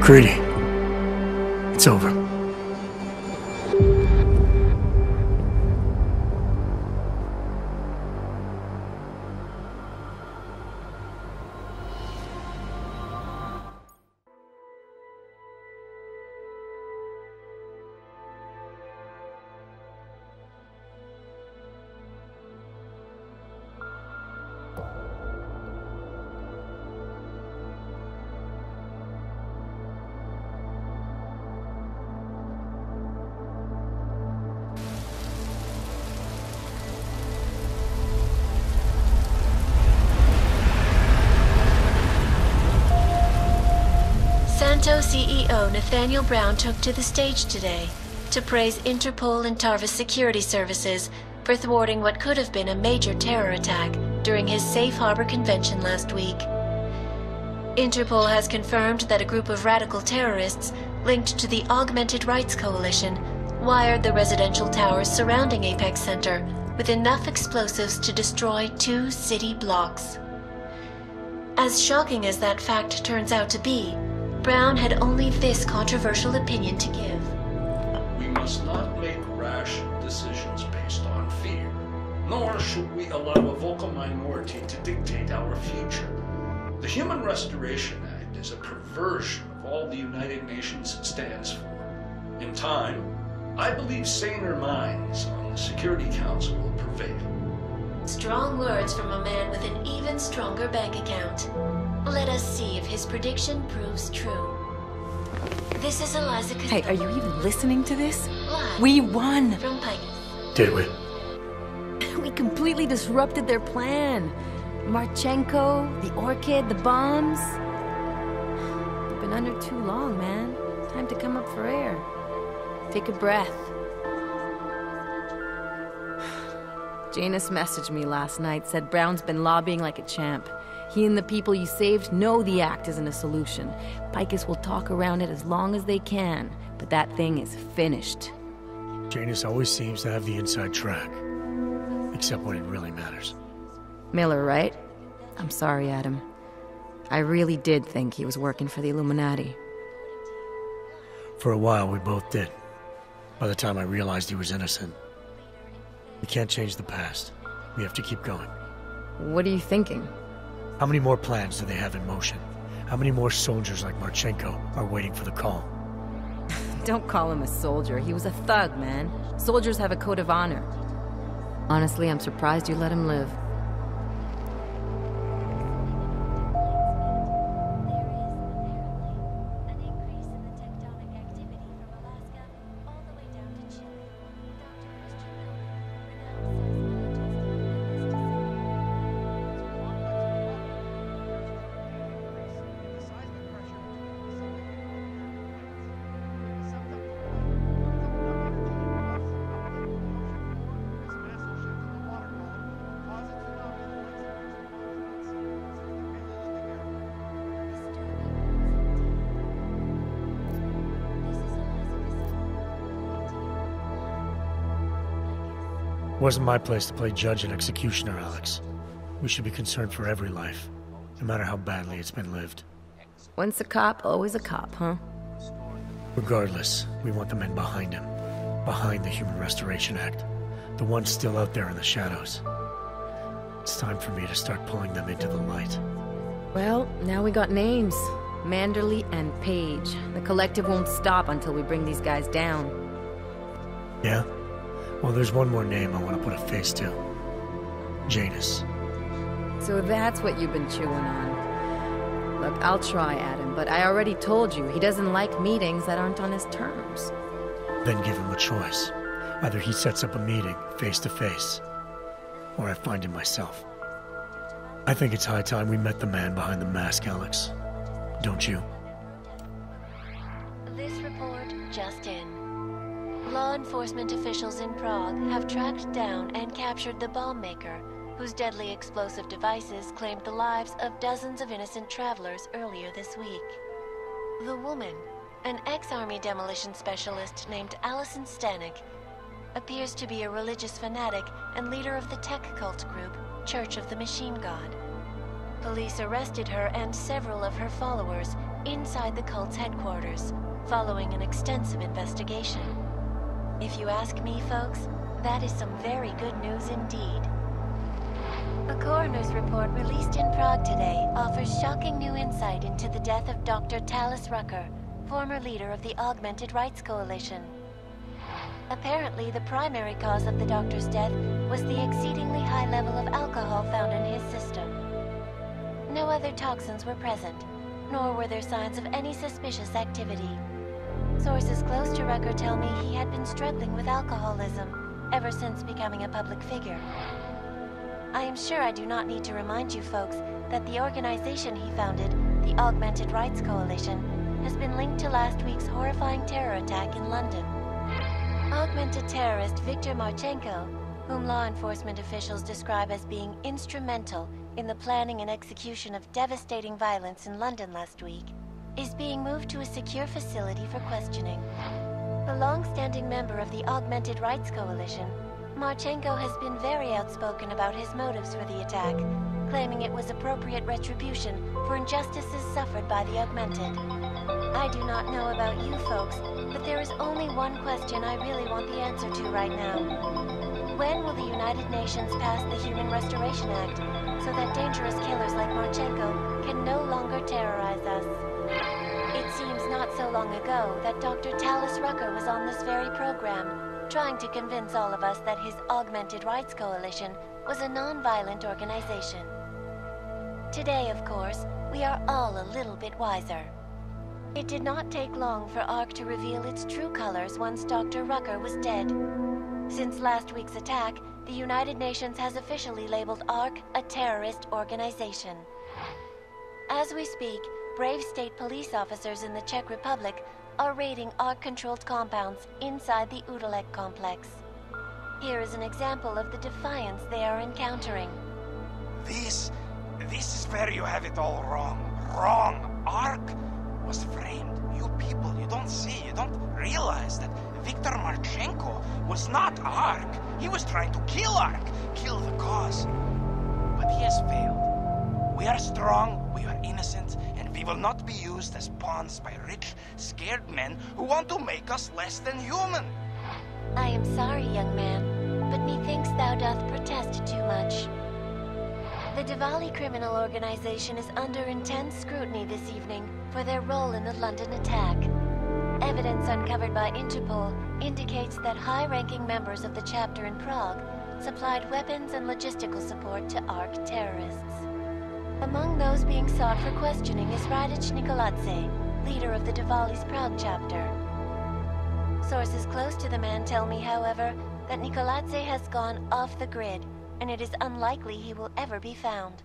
Greedy. It's over. Santo CEO Nathaniel Brown took to the stage today to praise Interpol and Tarvis security services for thwarting what could have been a major terror attack during his Safe Harbor convention last week. Interpol has confirmed that a group of radical terrorists linked to the Augmented Rights Coalition wired the residential towers surrounding Apex Center with enough explosives to destroy 2 city blocks. As shocking as that fact turns out to be, Brown had only this controversial opinion to give. We must not make rash decisions based on fear, nor should we allow a vocal minority to dictate our future. The Human Restoration Act is a perversion of all the United Nations stands for. In time, I believe saner minds on the Security Council will prevail. Strong words from a man with an even stronger bank account. Let us see if his prediction proves true. This is Eliza Costello. Hey, are you even listening to this? Live We won! from Picus. Did we? We completely disrupted their plan. Marchenko, the Orchid, the bombs. You've been under too long, man. Time to come up for air. Take a breath. Janus messaged me last night, said Brown's been lobbying like a champ. He and the people you saved know the act isn't a solution. Picus will talk around it as long as they can, but that thing is finished. Janus always seems to have the inside track. Except when it really matters. Miller, right? I'm sorry, Adam. I really did think he was working for the Illuminati. For a while, we both did. By the time I realized he was innocent. We can't change the past. We have to keep going. What are you thinking? How many more plans do they have in motion? How many more soldiers like Marchenko are waiting for the call? Don't call him a soldier. He was a thug, man. Soldiers have a code of honor. Honestly, I'm surprised you let him live. It wasn't my place to play judge and executioner, Alex. We should be concerned for every life, no matter how badly it's been lived. Once a cop, always a cop, huh? Regardless, we want the men behind him. Behind the Human Restoration Act. The ones still out there in the shadows. It's time for me to start pulling them into the light. Well, now we got names. Manderley and Page. The collective won't stop until we bring these guys down. Yeah? Well, there's one more name I want to put a face to. Janus. So that's what you've been chewing on. Look, I'll try, Adam, but I already told you, he doesn't like meetings that aren't on his terms. Then give him a choice. Either he sets up a meeting, face to face, or I find him myself. I think it's high time we met the man behind the mask, Alex. Don't you? This report just in. Law enforcement officials in Prague have tracked down and captured the bomb maker, whose deadly explosive devices claimed the lives of dozens of innocent travelers earlier this week. The woman, an ex-army demolition specialist named Allison Stanek, appears to be a religious fanatic and leader of the tech cult group, Church of the Machine God. Police arrested her and several of her followers inside the cult's headquarters, following an extensive investigation. If you ask me, folks, that is some very good news indeed. A coroner's report released in Prague today offers shocking new insight into the death of Dr. Talis Rucker, former leader of the Augmented Rights Coalition. Apparently, the primary cause of the doctor's death was the exceedingly high level of alcohol found in his system. No other toxins were present, nor were there signs of any suspicious activity. Sources close to Rucker tell me he had been struggling with alcoholism ever since becoming a public figure. I am sure I do not need to remind you folks that the organization he founded, the Augmented Rights Coalition, has been linked to last week's horrifying terror attack in London. Augmented terrorist Viktor Marchenko, whom law enforcement officials describe as being instrumental in the planning and execution of devastating violence in London last week, is being moved to a secure facility for questioning. A long-standing member of the Augmented Rights Coalition, Marchenko has been very outspoken about his motives for the attack, claiming it was appropriate retribution for injustices suffered by the Augmented. I do not know about you folks, but there is only one question I really want the answer to right now. When will the United Nations pass the Human Restoration Act so that dangerous killers like Marchenko can no longer terrorize us? It seems not so long ago that Dr. Talis Rucker was on this very program, trying to convince all of us that his Augmented Rights Coalition was a non-violent organization. Today, of course, we are all a little bit wiser. It did not take long for ARC to reveal its true colors once Dr. Rucker was dead. Since last week's attack, the United Nations has officially labeled ARC a terrorist organization. As we speak, brave state police officers in the Czech Republic are raiding ARC-controlled compounds inside the Udalek complex. Here is an example of the defiance they are encountering. This is where you have it all wrong. Wrong. ARC was framed. You people, you don't see, you don't realize that Viktor Marchenko was not ARC. He was trying to kill ARC, kill the cause. But he has failed. We are strong, we are innocent, and we will not be used as pawns by rich, scared men who want to make us less than human. I am sorry, young man, but methinks thou doth protest too much. The Diwali criminal organization is under intense scrutiny this evening for their role in the London attack. Evidence uncovered by Interpol indicates that high-ranking members of the chapter in Prague supplied weapons and logistical support to ARC terrorists. Among those being sought for questioning is Radic Nikoladze, leader of the Diwali's Prague chapter. Sources close to the man tell me, however, that Nikoladze has gone off the grid, and it is unlikely he will ever be found.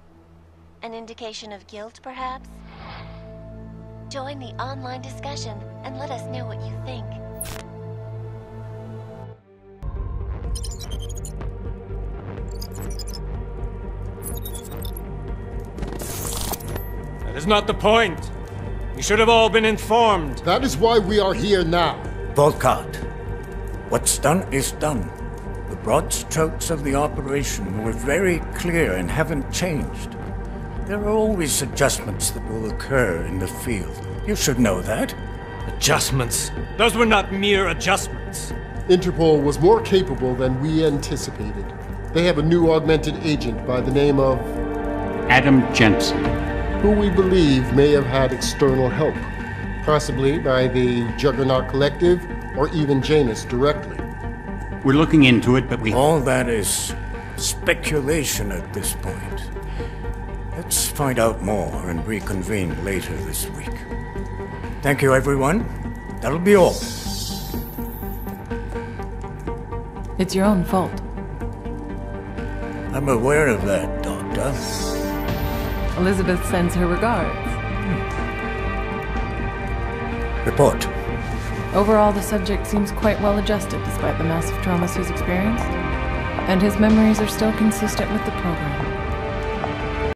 An indication of guilt, perhaps? Join the online discussion and let us know what you think. That is not the point. We should have all been informed. That is why we are here now. Volkart, what's done is done. The broad strokes of the operation were very clear and haven't changed. There are always adjustments that will occur in the field. You should know that. Adjustments? Those were not mere adjustments. Interpol was more capable than we anticipated. They have a new augmented agent by the name of Adam Jensen, who we believe may have had external help, possibly by the Juggernaut Collective or even Janus directly. we're looking into it, but All that is speculation at this point. Let's find out more and reconvene later this week. Thank you, everyone. That'll be all. It's your own fault. I'm aware of that, Doctor. Elizabeth sends her regards. Report. Overall, the subject seems quite well adjusted despite the massive traumas he's experienced, and his memories are still consistent with the program.